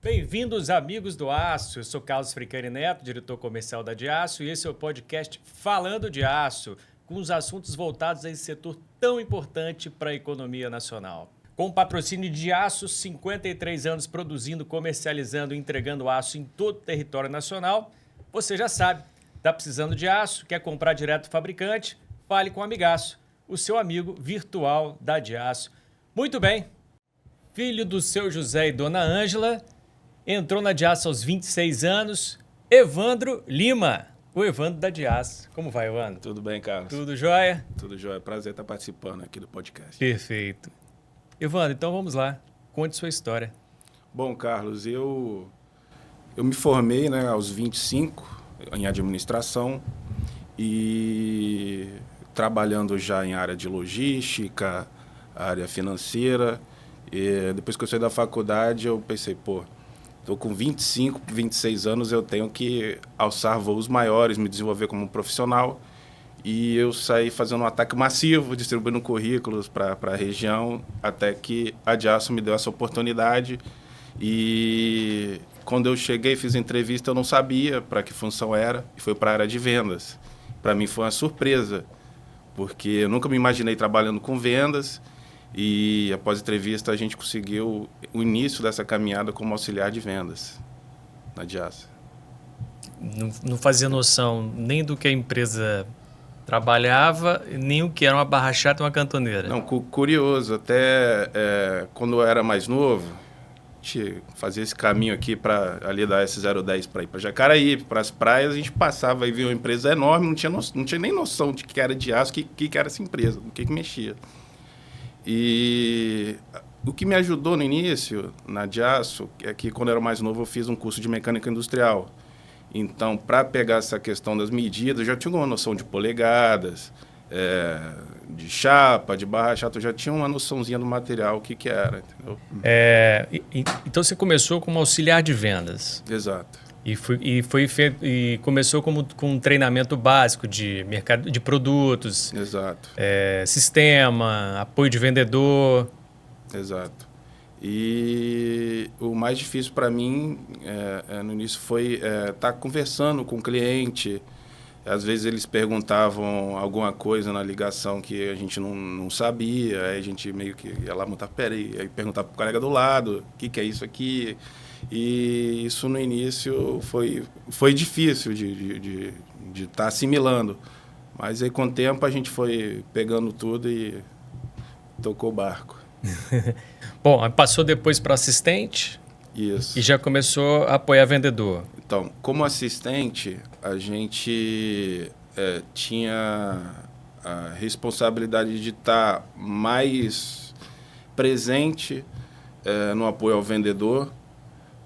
Bem-vindos, amigos do Aço. Eu sou Carlos Fricani Neto, diretor comercial da Aço, e esse é o podcast Falando de Aço, com os assuntos voltados a esse setor tão importante para a economia nacional. Com o patrocínio de Aço, 53 anos produzindo, comercializando e entregando aço em todo o território nacional, você já sabe, está precisando de aço, quer comprar direto do fabricante? Fale com o Amigaço, o seu amigo virtual da Aço. Muito bem, filho do seu José e dona Ângela, entrou na Aço aos 26 anos, Evandro Lima, o Evandro da Aço. Como vai, Evandro? Tudo bem, Carlos? Tudo jóia? Tudo jóia. Prazer estar participando aqui do podcast. Perfeito. Evandro, então vamos lá. Conte sua história. Bom, Carlos, eu me formei, né, aos 25 em administração e trabalhando já em área de logística, área financeira. E depois que eu saí da faculdade, eu pensei, estou com 25, 26 anos, eu tenho que alçar voos maiores, me desenvolver como profissional. E eu saí fazendo um ataque massivo, distribuindo currículos para a região, até que a Aço me deu essa oportunidade. E quando eu cheguei, fiz entrevista, eu não sabia para que função era, e foi para a área de vendas. Para mim foi uma surpresa, porque eu nunca me imaginei trabalhando com vendas. E após a entrevista a gente conseguiu o início dessa caminhada como auxiliar de vendas na Aço. Não fazia noção nem do que a empresa trabalhava, nem o que era uma barra chata e uma cantoneira. Não, curioso, até quando eu era mais novo, a gente fazia esse caminho aqui para ali da S010 para ir para Jacaraí, para as praias, a gente passava e via uma empresa enorme, não tinha nem noção de que era Aço, que era essa empresa, o que mexia. E o que me ajudou no início na Aço é que quando eu era mais novo eu fiz um curso de mecânica industrial. Então, para pegar essa questão das medidas, eu já tinha uma noção de polegadas, de chapa, de barra chata, eu já tinha uma noçãozinha do material, o que era, entendeu? Então, você começou como auxiliar de vendas. Exato. E começou com um treinamento básico de mercado de produtos. Exato. Sistema, apoio de vendedor. Exato. E o mais difícil para mim no início foi estar conversando com o cliente. Às vezes eles perguntavam alguma coisa na ligação que a gente não sabia, aí a gente meio que ia lá montar, aí perguntava para o colega do lado, o que é isso aqui? E isso no início foi difícil de estar assimilando. Mas aí com o tempo a gente foi pegando tudo e tocou o barco. Bom, passou depois para assistente. Isso. E já começou a apoiar vendedor. Então, como assistente, a gente tinha a responsabilidade de estar mais presente no apoio ao vendedor,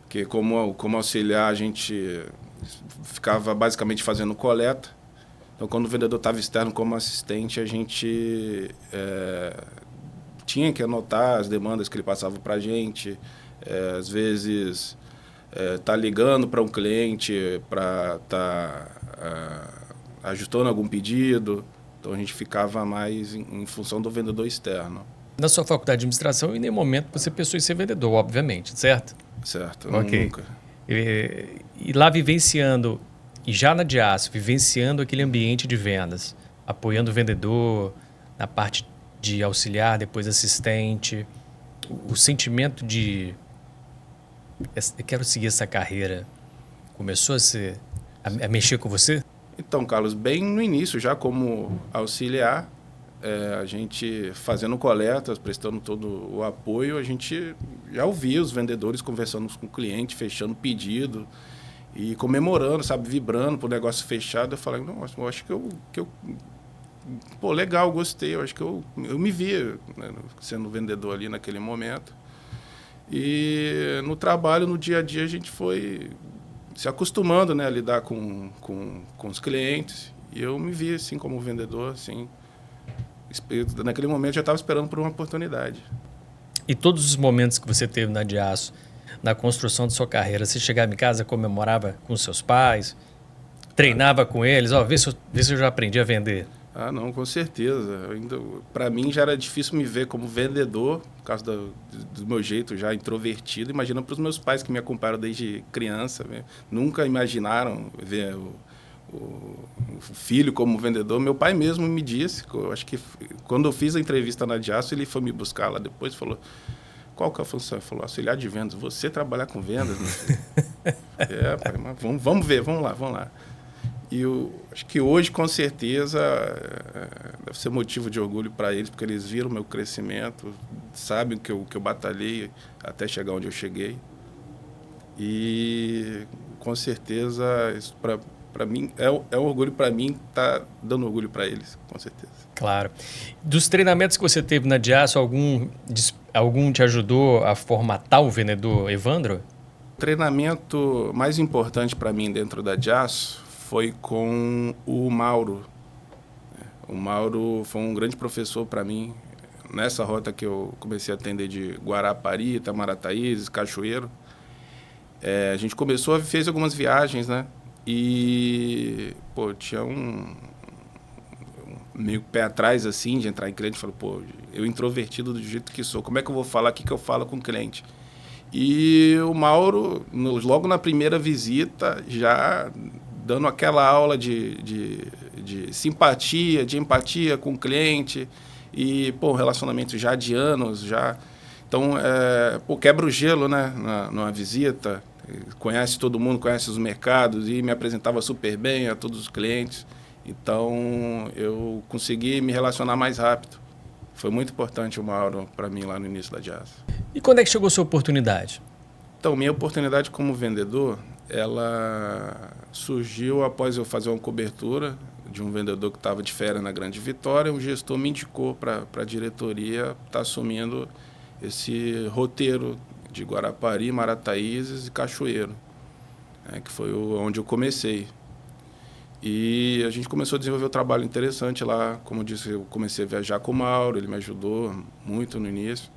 porque como auxiliar a gente ficava basicamente fazendo coleta. Então, quando o vendedor estava externo como assistente, a gente tinha que anotar as demandas que ele passava para a gente. Às vezes, tá ligando para um cliente para ajustando algum pedido. Então, a gente ficava mais em função do vendedor externo. Na sua faculdade de administração, em nenhum momento você pensou em ser vendedor, obviamente, certo? Certo, okay. Nunca. E lá vivenciando, e já na Aço, vivenciando aquele ambiente de vendas, apoiando o vendedor, na parte de auxiliar, depois assistente, o sentimento de eu quero seguir essa carreira começou a mexer com você? Então, Carlos, bem no início, já como auxiliar, a gente fazendo coletas, prestando todo o apoio, a gente já ouvia os vendedores conversando com o cliente, fechando pedido e comemorando, sabe, vibrando para o negócio fechado. Eu falei, nossa, eu acho que eu pô, legal, gostei, eu acho que eu me via, né, sendo vendedor ali naquele momento. E no trabalho, no dia a dia, a gente foi se acostumando, né, a lidar com os clientes. E eu me vi assim como vendedor, assim, naquele momento eu já estava esperando por uma oportunidade. E todos os momentos que você teve na Diaço, na construção da sua carreira, você chegava em casa, comemorava com seus pais, treinava com eles, vê se eu já aprendi a vender. Ah, não, com certeza. Para mim já era difícil me ver como vendedor, por causa do meu jeito já introvertido. Imagina para os meus pais que me acompanharam desde criança, né? Nunca imaginaram ver o filho como vendedor. Meu pai mesmo me disse, acho que quando eu fiz a entrevista na Diaço, ele foi me buscar lá depois e falou: qual que é a função? Ele falou: auxiliar de vendas. Você trabalhar com vendas, meu filho? Pai, mas vamos ver, vamos lá. E eu acho que hoje, com certeza, deve ser motivo de orgulho para eles, porque eles viram o meu crescimento, sabem que eu batalhei até chegar onde eu cheguei. E, com certeza, isso para mim, é um orgulho para mim, tá dando orgulho para eles, com certeza. Claro. Dos treinamentos que você teve na Diaço, algum te ajudou a formatar o vendedor Evandro? O treinamento mais importante para mim dentro da Diaço foi com o Mauro. O Mauro foi um grande professor para mim. Nessa rota que eu comecei a atender de Guarapari, Itamarataízes, Cachoeiro, a gente fez algumas viagens, né? E, tinha meio pé atrás, assim, de entrar em cliente. Falei, eu introvertido do jeito que sou, como é que eu vou falar aqui que eu falo com o cliente? E o Mauro, logo na primeira visita, já dando aquela aula de simpatia, de empatia com o cliente e, um relacionamento já de anos, já. Então, quebra o gelo, né, numa visita, conhece todo mundo, conhece os mercados e me apresentava super bem a todos os clientes. Então, eu consegui me relacionar mais rápido. Foi muito importante o Mauro para mim lá no início da Diaço. E quando é que chegou a sua oportunidade? Então, minha oportunidade como vendedor, ela surgiu após eu fazer uma cobertura de um vendedor que estava de férias na Grande Vitória. O gestor me indicou para a diretoria estar assumindo esse roteiro de Guarapari, Marataízes e Cachoeiro, que foi onde eu comecei. E a gente começou a desenvolver um trabalho interessante lá. Como eu disse, eu comecei a viajar com o Mauro, ele me ajudou muito no início.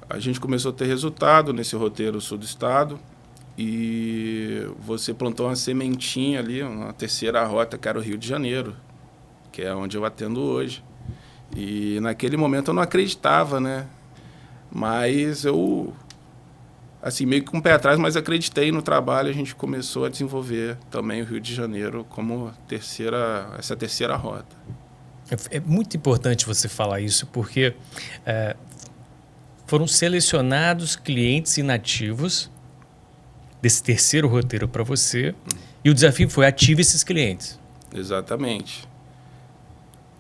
A gente começou a ter resultado nesse roteiro sul do estado e você plantou uma sementinha ali, uma terceira rota, que era o Rio de Janeiro, que é onde eu atendo hoje. E naquele momento eu não acreditava, né? Mas eu, assim, meio que com o pé atrás, mas acreditei no trabalho. A gente começou a desenvolver também o Rio de Janeiro como essa terceira rota. É muito importante você falar isso, porque foram selecionados clientes inativos desse terceiro roteiro para você, e o desafio foi ative esses clientes. Exatamente.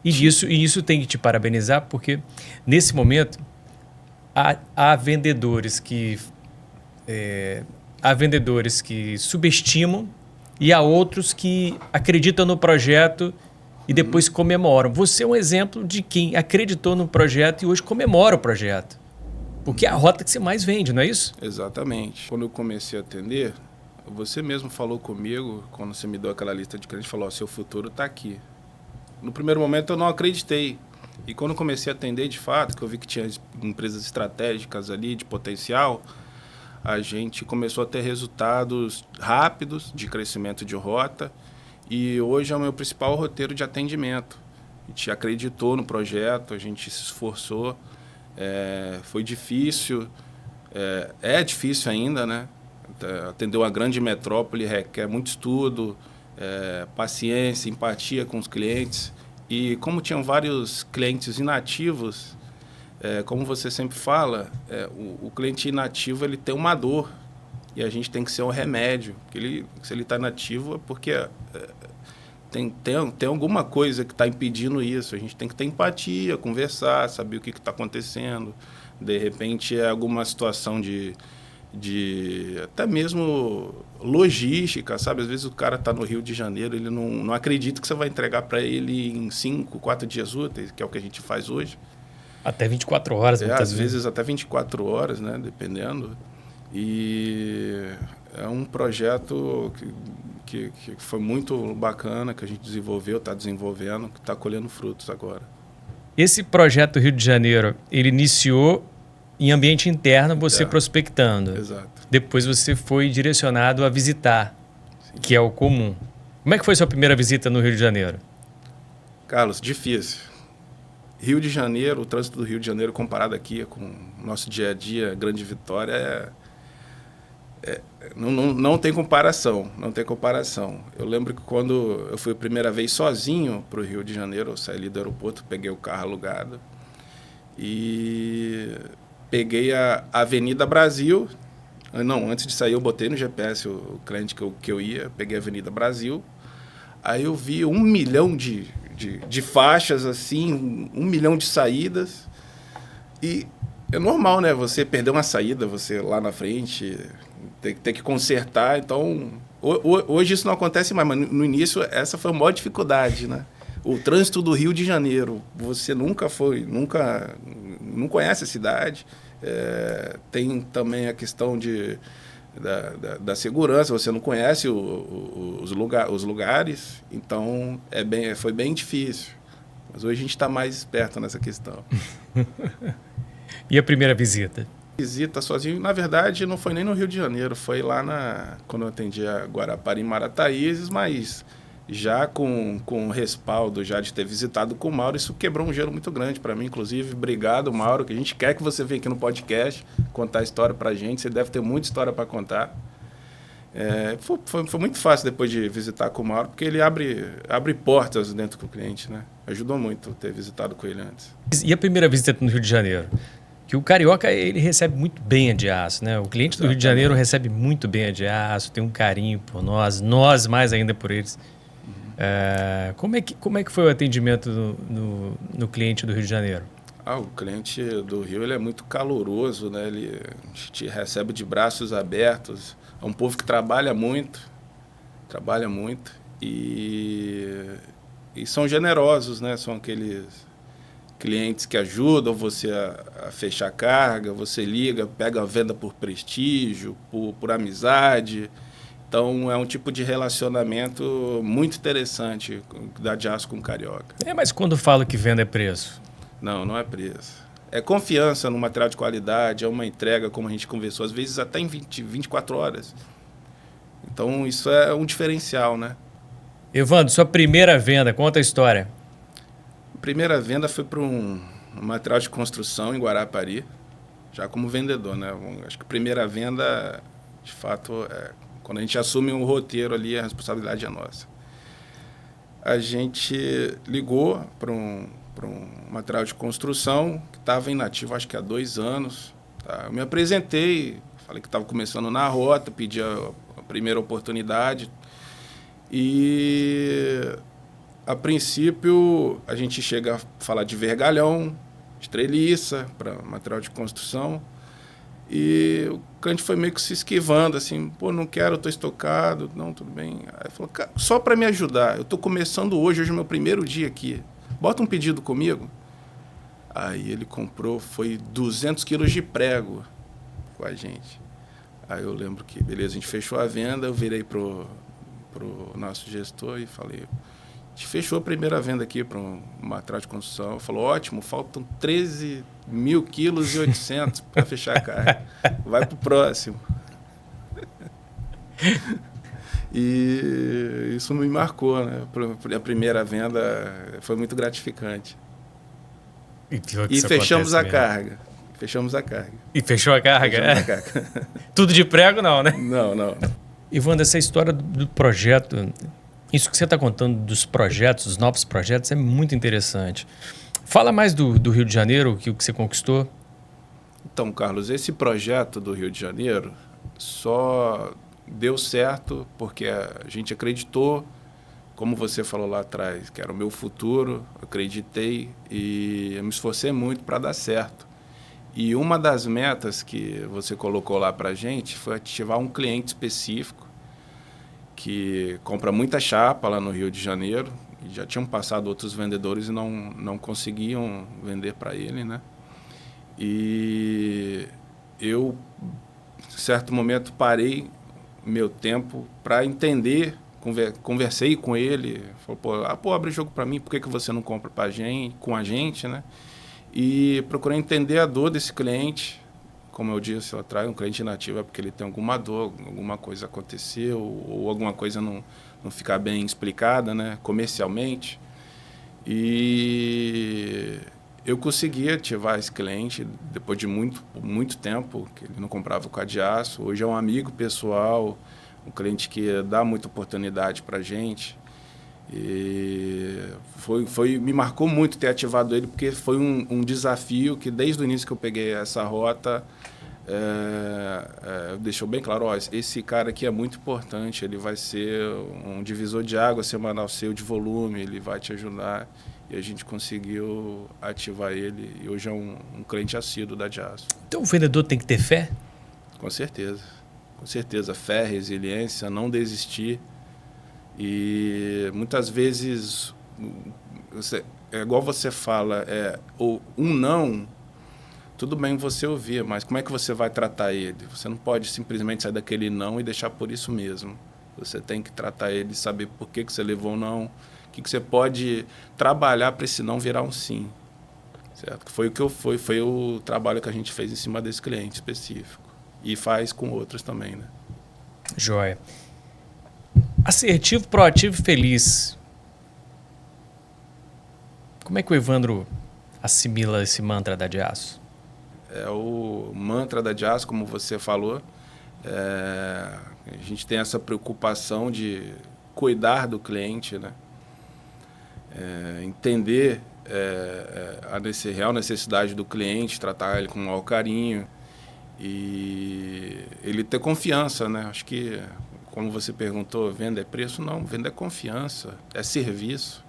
E isso tem que te parabenizar, porque nesse momento há vendedores que subestimam e há outros que acreditam no projeto e depois comemoram. Você é um exemplo de quem acreditou no projeto e hoje comemora o projeto. Porque é a rota que você mais vende, não é isso? Exatamente. Quando eu comecei a atender, você mesmo falou comigo, quando você me deu aquela lista de clientes, falou: seu futuro está aqui. No primeiro momento eu não acreditei. E quando eu comecei a atender de fato, que eu vi que tinha empresas estratégicas ali de potencial, a gente começou a ter resultados rápidos de crescimento de rota. E hoje é o meu principal roteiro de atendimento. A gente acreditou no projeto, a gente se esforçou. Foi difícil, é difícil ainda, né? Atender uma grande metrópole requer muito estudo, paciência, empatia com os clientes. E como tinham vários clientes inativos, como você sempre fala, o cliente inativo ele tem uma dor e a gente tem que ser um remédio. Porque se ele está inativo é porque tem alguma coisa que está impedindo isso. A gente tem que ter empatia, conversar, saber o que está acontecendo. De repente é alguma situação de até mesmo logística, sabe? Às vezes o cara está no Rio de Janeiro, ele não acredita que você vai entregar para ele em 5, 4 dias úteis, que é o que a gente faz hoje. Até 24 horas, muitas às vezes até 24 horas, né? Dependendo. E é um projeto que foi muito bacana, que a gente desenvolveu, está desenvolvendo, que está colhendo frutos agora. Esse projeto Rio de Janeiro, ele iniciou em ambiente interno, você prospectando. Exato. Depois você foi direcionado a visitar, que é o comum. Como é que foi sua primeira visita no Rio de Janeiro? Carlos, difícil. Rio de Janeiro, o trânsito do Rio de Janeiro comparado aqui com o nosso dia a dia, Grande Vitória, não tem comparação, não tem comparação. Eu lembro que quando eu fui a primeira vez sozinho para o Rio de Janeiro, eu saí ali do aeroporto, peguei o carro alugado e peguei a Avenida Brasil. Não, antes de sair eu botei no GPS o cliente que eu ia, peguei a Avenida Brasil. Aí eu vi 1 milhão de faixas, assim, 1 milhão de saídas. E é normal, né? Você perder uma saída, você lá na frente ter que consertar. Então, hoje isso não acontece mais, mas no início essa foi a maior dificuldade, né? O trânsito do Rio de Janeiro, você não conhece a cidade. Tem também a questão da segurança, você não conhece os lugares, então foi bem difícil. Mas hoje a gente está mais esperto nessa questão. E a primeira visita? Visita sozinho, na verdade, não foi nem no Rio de Janeiro, foi lá quando eu atendi a Guarapari e Marataízes, mas já com o respaldo já de ter visitado com o Mauro, isso quebrou um gelo muito grande para mim. Inclusive, obrigado, Mauro, que a gente quer que você venha aqui no podcast contar a história para a gente. Você deve ter muita história para contar. Foi muito fácil depois de visitar com o Mauro, porque ele abre portas dentro com o cliente, né? Ajudou muito ter visitado com ele antes. E a primeira visita no Rio de Janeiro? Que o carioca, ele recebe muito bem a Diaço, né? O cliente do Rio de Janeiro recebe muito bem a Diaço, tem um carinho por nós mais ainda por eles. Como é que foi o atendimento no cliente do Rio de Janeiro? O cliente do Rio, ele é muito caloroso, né? Ele te recebe de braços abertos. É um povo que trabalha muito e são generosos, né? São aqueles clientes que ajudam você a fechar a carga, você liga, pega a venda por prestígio, por amizade. Então, é um tipo de relacionamento muito interessante da Diaço com o carioca. Mas quando falo que venda é preço? Não é preço. É confiança no material de qualidade, é uma entrega, como a gente conversou, às vezes até em 24 horas. Então, isso é um diferencial, né? Evandro, sua primeira venda, conta a história. A primeira venda foi para um material de construção em Guarapari, já como vendedor, né? Acho que a primeira venda, de fato, quando a gente assume um roteiro ali, a responsabilidade é nossa. A gente ligou para um material de construção que estava inativo, acho que há 2 anos. Tá? Eu me apresentei, falei que estava começando na rota, pedi a primeira oportunidade. E, a princípio, a gente chega a falar de vergalhão, de treliça, para material de construção. E o cliente foi meio que se esquivando, assim, não quero, estou estocado, não, tudo bem. Aí falou, cara, só para me ajudar, eu estou começando hoje é o meu primeiro dia aqui, bota um pedido comigo. Aí ele comprou, foi 200 quilos de prego com a gente. Aí eu lembro que, beleza, a gente fechou a venda, eu virei pro nosso gestor e falei, a gente fechou a primeira venda aqui para um material de construção. Ele falou, ótimo, faltam 13.000 quilos e 800 para fechar a carga. Vai para o próximo. E isso me marcou, né? A primeira venda foi muito gratificante. E fechamos a carga. Fechamos a carga. E fechou a carga? Fechamos a carga. Tudo de prego, não, né? Não. Evandro, essa história do projeto, isso que você está contando dos projetos, dos novos projetos, é muito interessante. Fala mais do Rio de Janeiro, o que você conquistou. Então, Carlos, esse projeto do Rio de Janeiro só deu certo porque a gente acreditou, como você falou lá atrás, que era o meu futuro, acreditei e eu me esforcei muito para dar certo. E uma das metas que você colocou lá para a gente foi ativar um cliente específico que compra muita chapa lá no Rio de Janeiro. E já tinham passado outros vendedores e não conseguiam vender para ele, né? E eu, em certo momento, parei meu tempo para entender, conversei com ele, falou, abre jogo para mim, por que você não compra com a gente, né? E procurei entender a dor desse cliente, como eu disse, eu atraio um cliente inativo é porque ele tem alguma dor, alguma coisa aconteceu ou alguma coisa não ficar bem explicada, né, comercialmente. E eu consegui ativar esse cliente depois de muito tempo, que ele não comprava o Cadiaço. Hoje é um amigo pessoal, um cliente que dá muita oportunidade para a gente. E me marcou muito ter ativado ele, porque foi um desafio que, desde o início que eu peguei essa rota, deixou bem claro, esse cara aqui é muito importante, ele vai ser um divisor de água semanal seu de volume, ele vai te ajudar. E a gente conseguiu ativar ele e hoje é um cliente assíduo da Diaço. Então o vendedor tem que ter fé? Com certeza. Com certeza. Fé, resiliência, não desistir. E muitas vezes, é igual você fala, um não, tudo bem você ouvir, mas como é que você vai tratar ele? Você não pode simplesmente sair daquele não e deixar por isso mesmo. Você tem que tratar ele, saber por que você levou o não, o que você pode trabalhar para esse não virar um sim. Certo? Foi o trabalho que a gente fez em cima desse cliente específico. E faz com outros também, né? Joia. Assertivo, proativo e feliz. Como é que o Evandro assimila esse mantra da Diaço? O mantra da Diaço, como você falou, a gente tem essa preocupação de cuidar do cliente, né? Entender a real necessidade do cliente, tratar ele com o maior carinho e ele ter confiança, né? Acho que, como você perguntou, venda é preço? Não, venda é confiança, é serviço.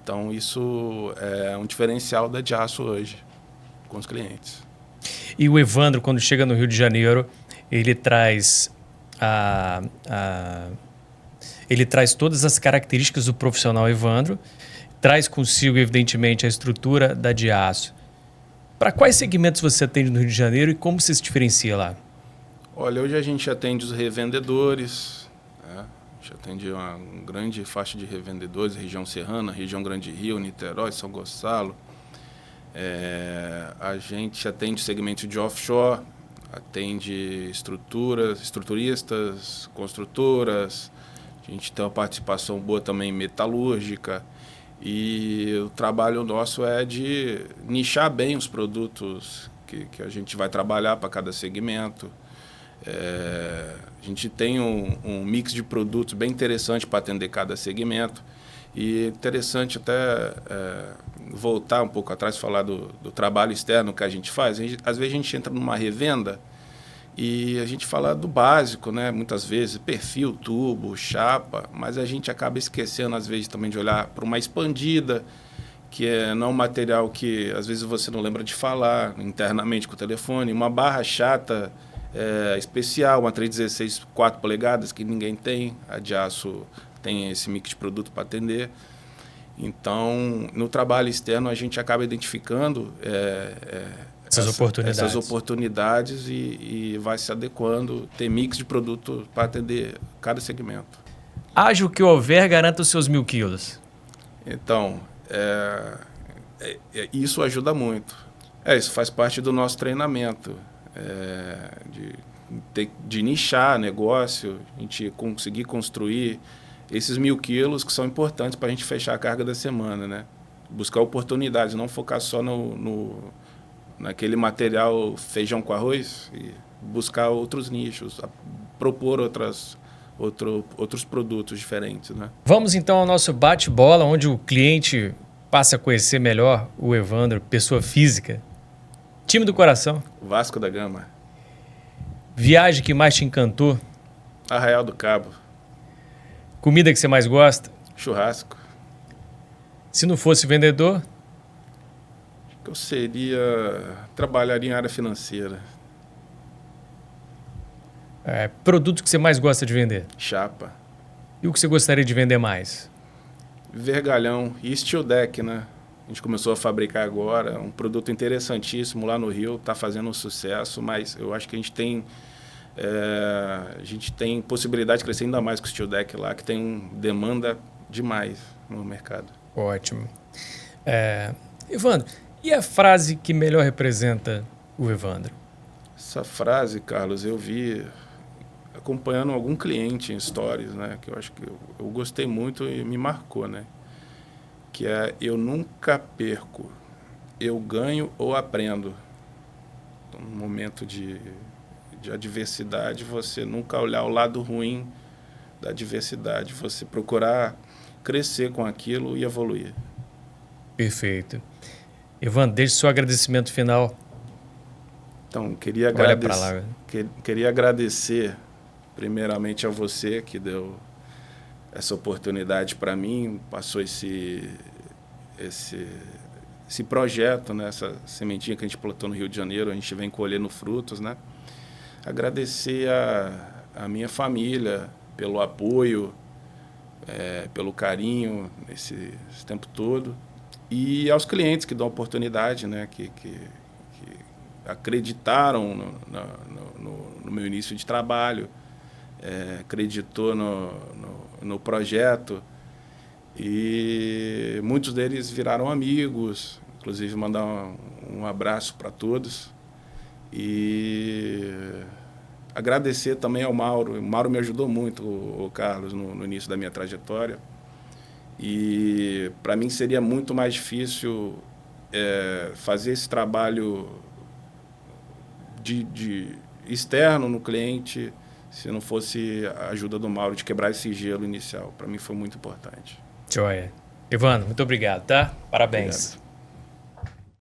Então, isso é um diferencial da Diaço hoje com os clientes. E o Evandro, quando chega no Rio de Janeiro, ele traz ele traz todas as características do profissional Evandro, traz consigo, evidentemente, a estrutura da Diaço. Para quais segmentos você atende no Rio de Janeiro e como você se diferencia lá? Olha, hoje a gente atende os revendedores, né? A gente atende uma grande faixa de revendedores, região serrana, região Grande Rio, Niterói, São Gonçalo. A gente atende segmento de offshore, atende estruturistas, construtoras. A gente tem uma participação boa também metalúrgica. E o trabalho nosso é de nichar bem os produtos que a gente vai trabalhar para cada segmento. A gente tem um mix de produtos bem interessante para atender cada segmento. E é interessante até voltar um pouco atrás e falar do trabalho externo que a gente faz. Às vezes a gente entra numa revenda e a gente fala do básico, né? Muitas vezes, perfil, tubo, chapa, mas a gente acaba esquecendo, às vezes, também de olhar para uma expandida, que não é um material que, às vezes, você não lembra de falar internamente com o telefone, uma barra chata especial, uma 316 4 polegadas, que ninguém tem, a Diaço tem esse mix de produto para atender. Então, no trabalho externo, a gente acaba identificando essas oportunidades e vai se adequando, ter mix de produto para atender cada segmento. Haja o que houver, garanta os seus 1.000 quilos. Então, isso ajuda muito. Isso faz parte do nosso treinamento, de nichar negócio, a gente conseguir construir esses 1.000 quilos que são importantes para a gente fechar a carga da semana, né? Buscar oportunidades, não focar só naquele material feijão com arroz e buscar outros nichos, propor outros produtos diferentes, né? Vamos então ao nosso bate-bola, onde o cliente passa a conhecer melhor o Evandro, pessoa física. Time do coração. Vasco da Gama. Viagem que mais te encantou? Arraial do Cabo. Comida que você mais gosta? Churrasco. Se não fosse vendedor? Eu trabalharia em área financeira. Produto que você mais gosta de vender? Chapa. E o que você gostaria de vender mais? Vergalhão e steel deck, né? A gente começou a fabricar agora, um produto interessantíssimo lá no Rio, está fazendo um sucesso, mas eu acho que a gente tem possibilidade de crescer ainda mais com o steel deck lá, que tem demanda demais no mercado. Ótimo. Evandro, e a frase que melhor representa o Evandro? Essa frase, Carlos, eu vi acompanhando algum cliente em stories, né? Que eu acho que eu gostei muito e me marcou, né? Que é: eu nunca perco, eu ganho ou aprendo. Então, no momento de adversidade, você nunca olhar o lado ruim da adversidade, você procurar crescer com aquilo e evoluir. Perfeito. Evandro, deixe seu agradecimento final. Então, Olha para lá. queria agradecer primeiramente a você que deu essa oportunidade para mim, passou esse projeto, né? Essa sementinha que a gente plantou no Rio de Janeiro, a gente vem colhendo frutos, né? Agradecer a minha família pelo apoio, pelo carinho esse tempo todo, e aos clientes que dão oportunidade, né? Que acreditaram no meu início de trabalho, acreditou no projeto, e muitos deles viraram amigos. Inclusive, mandar um abraço para todos. E agradecer também ao Mauro. O Mauro me ajudou muito, o Carlos, no início da minha trajetória. E para mim seria muito mais difícil fazer esse trabalho de externo no cliente se não fosse a ajuda do Mauro de quebrar esse gelo inicial. Para mim foi muito importante. Joia. Evandro, muito obrigado, tá? Parabéns. Obrigado.